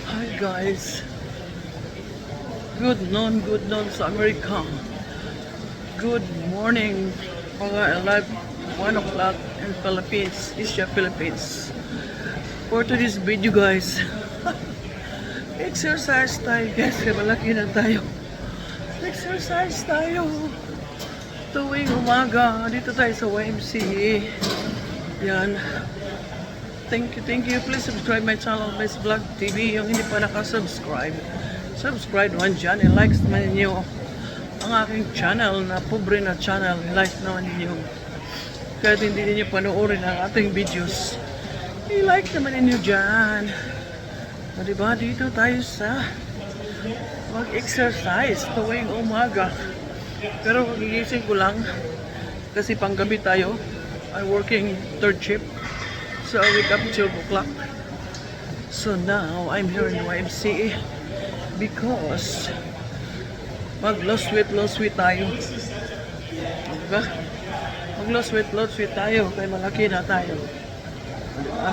Hi guys, good noon sa Amerika. Good morning, mga live 1 o'clock in Philippines, Asia, Philippines. For today's video guys, exercise tayo guys, kaya malaki na tayo. Exercise tayo tuwing umaga, dito tayo sa YMCA. Yan. Thank you. Please subscribe my channel, Miss Vlog TV. Yung hindi pa nakasubscribe, subscribe naman dyan. I-like naman ninyo ang aking channel na pobre na channel. I-like naman ninyo. Kahit hindi ninyo panoorin ang ating videos, i-like naman ninyo dyan. O diba, dito tayo sa mag-exercise tuwing umaga. Pero magigising ko lang kasi panggabi tayo. I'm working third shift. So I wake up 12 o'clock. So now I'm here in YMCA because mag-lose weight tayo. Diba? Mag-lose weight tayo kaya malaki na tayo. Diba?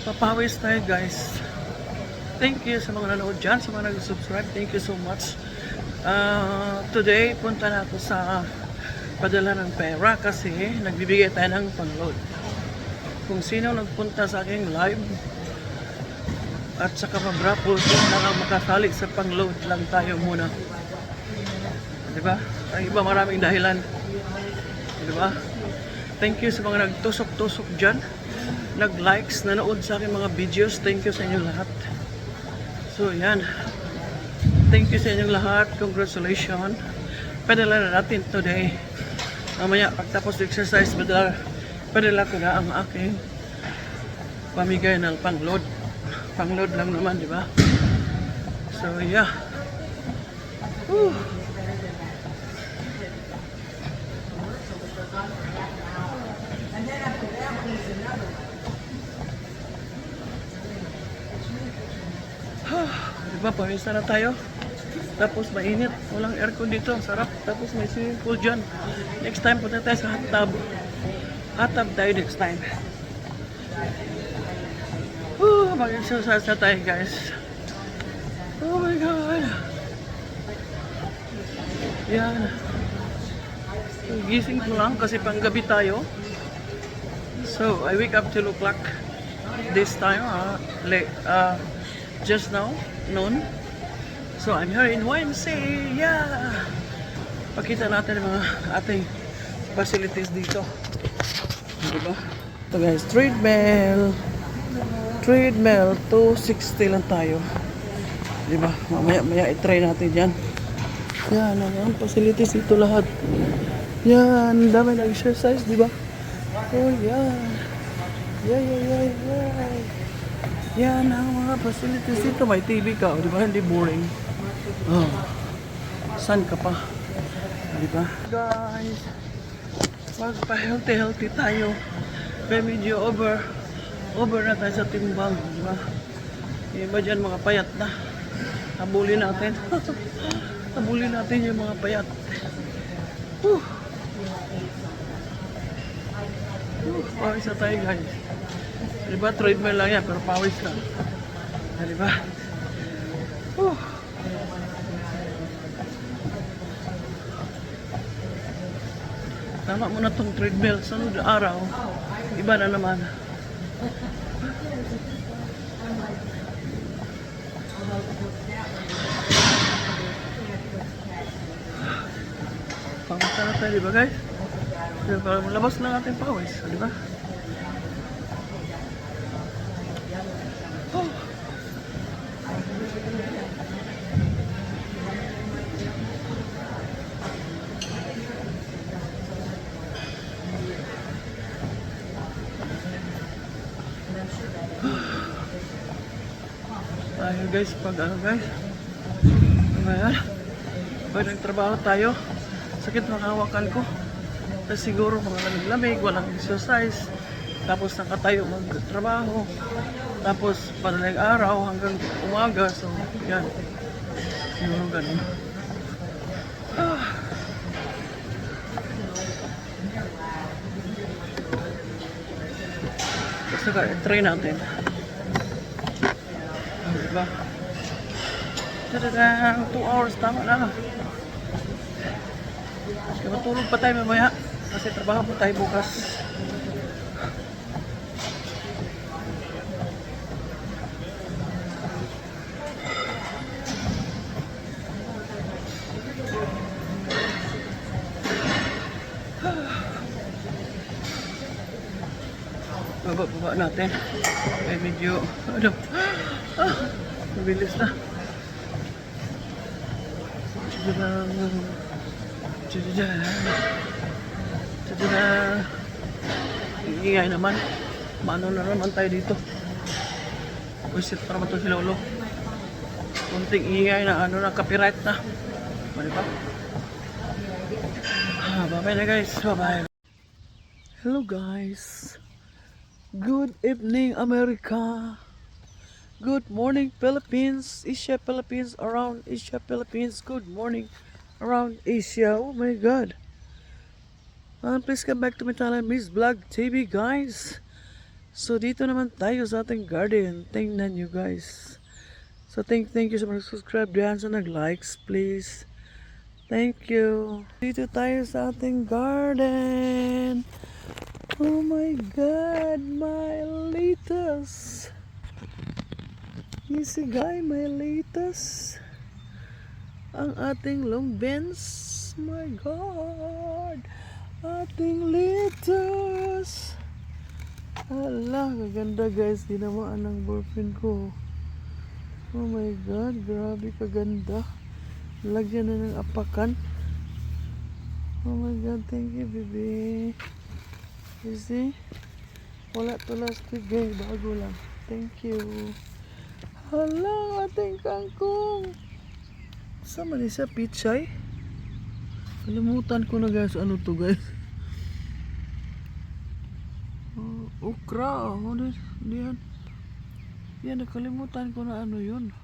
Papawis tayo guys. Thank you sa mga nanood dyan, sa mga nag-subscribe. Thank you so much. Today, punta na ako sa padala ng pera kasi nagbibigay tayo ng pang-load. Kung sino nagpunta sa aking live at saka mabrapol na lang makasali sa pang-load lang tayo muna. Diba? Ang iba maraming dahilan. Diba? Thank you sa mga nagtusok-tusok dyan. Nag-likes, nanood sa aking mga videos. Thank you sa inyo lahat. So, yan. Thank you sa inyong lahat. Congratulations. Padala na natin today. Mamaya, pagtapos exercise, padala ko na ang aking pamigay ng pang-load. Pang-load lang naman, di ba? So, yeah. Whew. Diba, pawisa na tayo. Tapos mainit, walang aircon dito, sarap. Tapos may swimming pool dyan. Next time, punta tayo sa hot tub. Hot tub tayo next time. Mag-exercise na tayo guys. Oh my God. Yan. Gising ko lang kasi panggabi tayo. So, I wake up 2 o'clock this time, just now, noon. So, I'm here in YMCA. Yeah! Pakita natin ang mga ating facilities dito. Diba? So guys, treadmill, 260 lang tayo. Diba? Mamaya i-try natin yan. Yan, ang facilities dito lahat. Yan, dami na exercise, diba? Oh, yan. Yeah. Yan ang mga facilities dito. May TV ka, di ba? Hindi boring. Oh. San ka pa? Di ba? Guys, magpa-healthy tayo. Kaya medyo over na tayo sa timbang. Di ba? Iba dyan mga payat na. Habulin natin. Habulin natin yung mga payat. Pawis na tayo guys. Diba, treadmill lang yan, pero pawis lang. Diba? Tama mo na tong treadmill. Sunod na araw, iba na naman. Pawis na tayo, diba guys? Diba, labas na natin pawis, diba? Tayo guys, pag guys, pag nagtrabaho tayo, sakit makahawakan ko kasi siguro mga lamig-lamig, walang exercise, tapos nakatayo magtrabaho, tapos padaling araw hanggang umaga, so yan, siguro ganun. Saka try natin. Diba? Tadadang, 2 hours, tama na. Kaya matulog pa tayo mamaya. Kasi trabaho po tayo bukas. Baba natin. Ay medyo, ano, mabilis na. Ingay naman. Mano na naman tayo dito. Wisit pa naman ito si Lolo. Kunting ingay na ano na copyright na. Mali pa. Bye-bye na guys. Bye-bye. Hello guys. Good evening America. Good morning Philippines. Asia Philippines. Around Asia Philippines. Good morning around Asia. Oh my god. Please come back to my channel, Miss Vlog TV guys. So dito naman tayo sa ating garden. Tingnan nyo guys. So thank you sa mga subscribe diyan, sa nag-likes please. Thank you. Dito tayo sa ating garden. Oh my god, my lettuce. You see guys, my lettuce. Ang ating long beans. My god. Ating lettuce. Hala, kaganda guys. Dinamaan ng boyfriend ko. Oh my god, grabe kaganda. Lagyan na ng apakan. Oh my god, thank you baby. You see? Wala to last week guys, bago lang. Thank you. Hala, ating kangkong. Sama ni sa pichay. Kalimutan ko na guys, ano to guys. Okra, ano yan? Yan, nakalimutan ko na ano yun.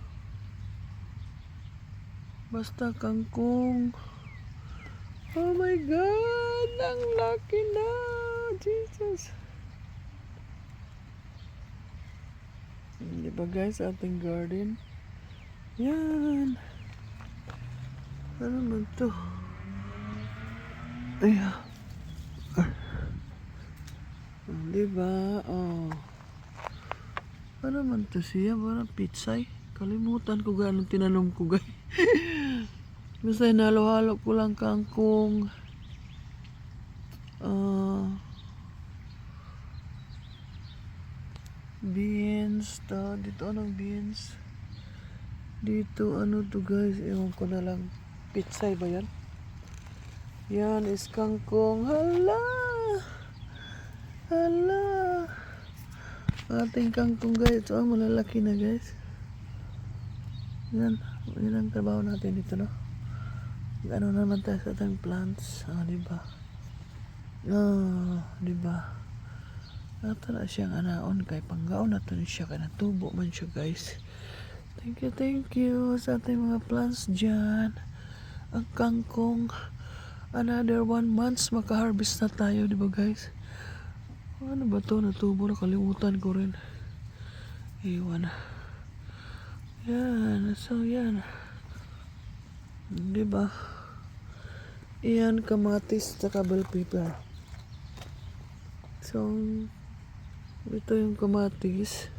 Basta kangkong. Oh my god, ang laki na. Jesus. Diba guys, ating garden. Yan. Ano man to? Ayan. Diba? Oh. Ano man to siya? Parang pitsay. Kalimutan ko gano'ng tinanong ko guys. Basta nalo-halo ko lang kangkong. Beans. Dito anong beans? Dito ano to guys? Ewan ko na lang. Pitsay ba yan? Yan is kangkong. Hala! Hala! Ating kangkong guys. Ito ang malalaki na guys. Yan. Yan ang trabaho natin dito no. Ano naman tayo sa ating plants. Diba? Diba? Ito na siyang anaon kay panggaon na ito siya. Kaya natubo man siya guys. Thank you sa ating mga plants dyan. Ang kangkong. Another 1 month maka-harvest na tayo, di ba guys? Ano ba to? Natubo, nakalimutan ko rin. Iwan. Yan, so yan. Di ba? Iyan kamatis at bell pepper. So, ito yung kamatis.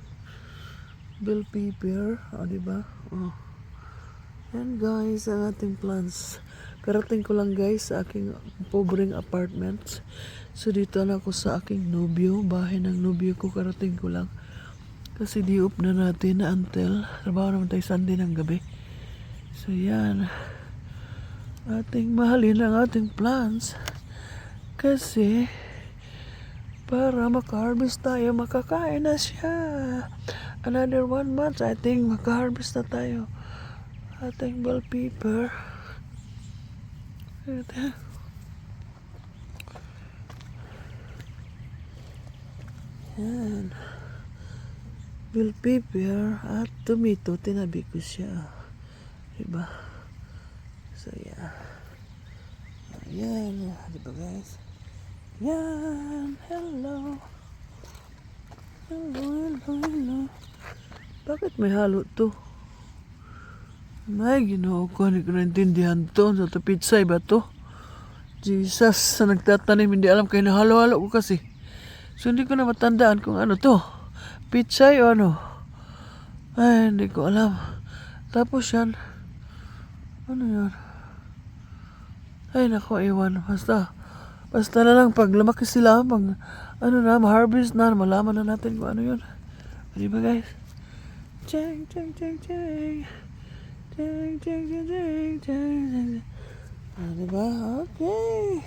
Bell pepper, di ba? Yan guys, ang ating plants. Karating ko lang guys sa aking pobreng apartment. So dito na ako sa aking nobyo. Bahay ng nobyo ko, karating ko lang. Kasi di-up na natin na until trabaho naman tayo Sunday ng gabi. So yan. Ating mahalin ang ating plants. Kasi para maka-harvest tayo, makakain na siya. Another 1 month, I think maka-harvest na tayo. Ating bell pepper. Yan. Bell pepper at tomato, tinabi ko siya. Diba? So, yeah. Yan. Diba guys? Yan. Hello. Hello. Bakit may halo to? May ginoo ko, hindi ko naintindihan to. Sa to pizza ba to? Jesus, sa nagtatanim, hindi alam kayo na halo-halo ko kasi. So hindi ko na matandaan kung ano to. Pizza o ano. Ay, hindi ko alam. Tapos yan. Ano yan? Ay, naku, iwan. Basta na lang pag lumaki sila, pag ano na, ma-harvest na, malaman na natin kung ano yun. Di ba guys? Chang, chang, chang, chang. Chang, chang, chang, chang, chang. Diba? Okay.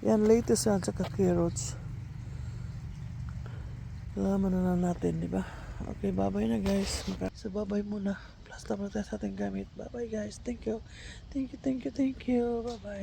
Yan, latest yan sa carrots. Malaman na lang natin, diba? Okay, bye-bye na guys. So, bye-bye muna. Plus, tapos tayo sa ating gamit. Bye-bye guys. Thank you. Thank you. Bye-bye.